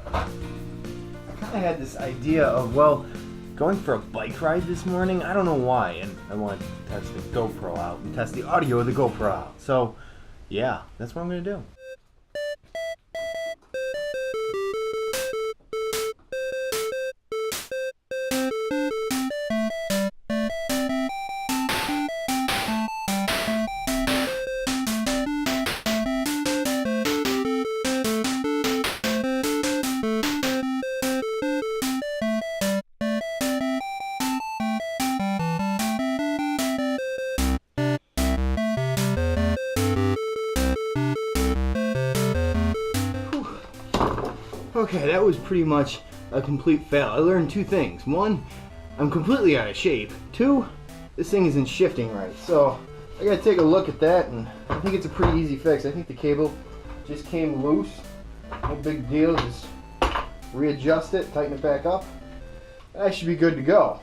I kind of had this idea of, well, going for a bike ride this morning. I don't know why, and I wanted to test the GoPro out and test the audio of the GoPro out. So, yeah, that's what I'm going to do. Okay, that was pretty much a complete fail. I learned two things. One, I'm completely out of shape. Two, this thing isn't shifting right. So I gotta take a look at that, and I think it's a pretty easy fix. I think the cable just came loose. No big deal, just readjust it, tighten it back up. I should be good to go.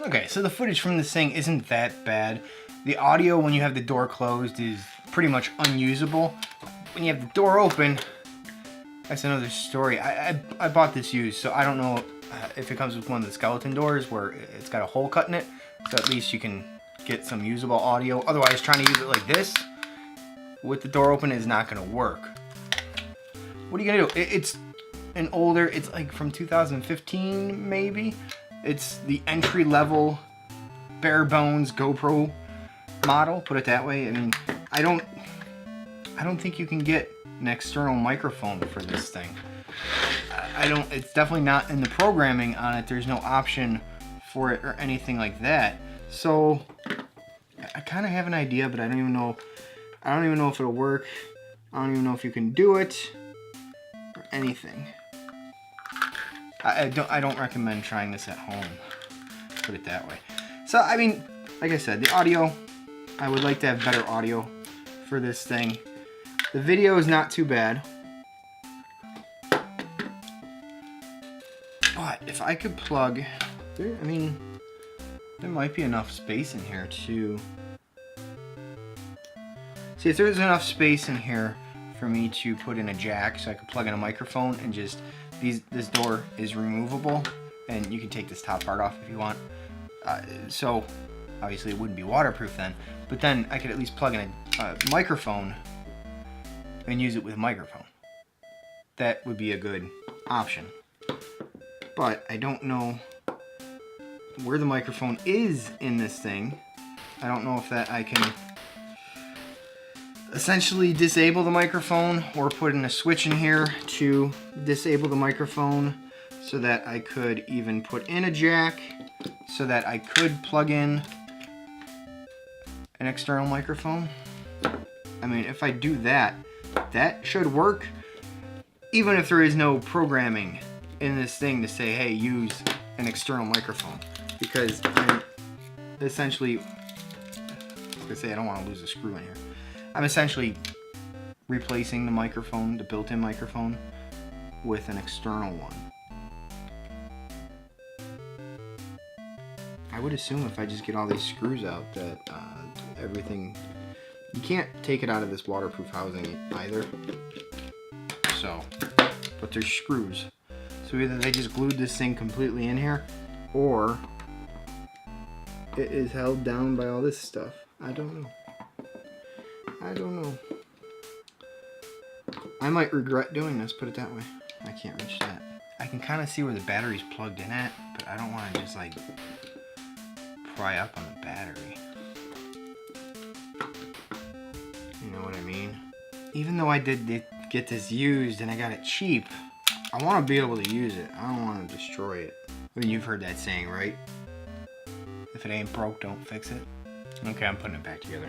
Okay, so the footage from this thing isn't that bad. The audio when you have the door closed is pretty much unusable. When you have the door open, that's another story. I bought this used, so I don't know if it comes with one of the skeleton doors where it's got a hole cut in it, so at least you can get some usable audio. Otherwise, trying to use it like this with the door open is not going to work. What are you going to do? It's an older, it's like from 2015 maybe. It's the entry-level, bare bones GoPro model, put it that way. I mean, I don't think you can get an external microphone for this thing. It's definitely not in the programming on it. There's no option for it or anything like that. So I kind of have an idea, but I don't even know if it'll work. I don't even know if you can do it or anything. I don't recommend trying this at home, put it that way. So I mean, like I said, the audio, I would like to have better audio for this thing. The video is not too bad, but if I could plug, there might be enough space in here to, see if there's enough space in here for me to put in a jack so I could plug in a microphone and just, this door is removable and you can take this top part off if you want. So obviously it wouldn't be waterproof then, but then I could at least plug in a microphone and use it with a microphone. That would be a good option. But I don't know where the microphone is in this thing. I don't know if that I can essentially disable the microphone or put in a switch in here to disable the microphone so that I could even put in a jack so that I could plug in an external microphone. I mean, if I do that, that should work, even if there is no programming in this thing to say, hey, use an external microphone, because I'm essentially, I was gonna say I don't want to lose a screw in here. I'm essentially replacing the microphone, the built-in microphone, with an external one. I would assume if I just get all these screws out that everything, you can't take it out of this waterproof housing either. So, but there's screws. So either they just glued this thing completely in here, or it is held down by all this stuff. I don't know. I don't know. I might regret doing this, put it that way. I can't reach that. I can kind of see where the battery's plugged in at, but I don't want to just like pry up on the battery. You know what I mean? Even though I did get this used and I got it cheap, I want to be able to use it. I don't want to destroy it. I mean, you've heard that saying, right? If it ain't broke, don't fix it. Okay, I'm putting it back together.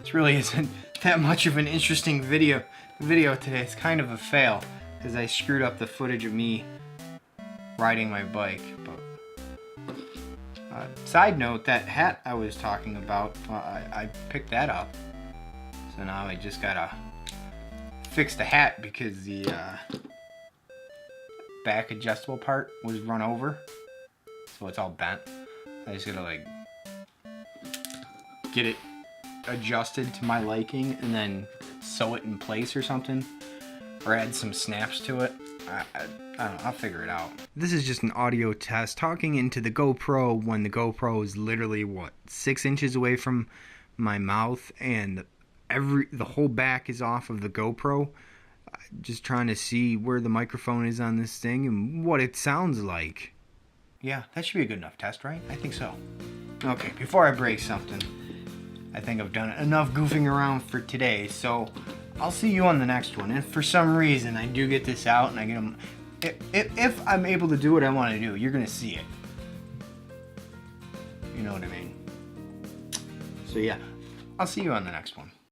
This really isn't that much of an interesting video today. It's kind of a fail because I screwed up the footage of me riding my bike. But side note, that hat I was talking about, I picked that up. So now I just gotta fix the hat because the back adjustable part was run over, so it's all bent. I just gotta like get it adjusted to my liking and then sew it in place or something. or add some snaps to it. I don't know, I'll figure it out. This is just an audio test talking into the GoPro when the GoPro is literally, what, 6 inches away from my mouth, and the whole back is off of the GoPro. Just trying to see where the microphone is on this thing and what it sounds like. Yeah, that should be a good enough test, right? I think so. Okay, before I break something, I think I've done enough goofing around for today, so I'll see you on the next one. If for some reason I do get this out and I get them, if I'm able to do what I want to do, you're gonna see it. You know what I mean? So yeah, I'll see you on the next one.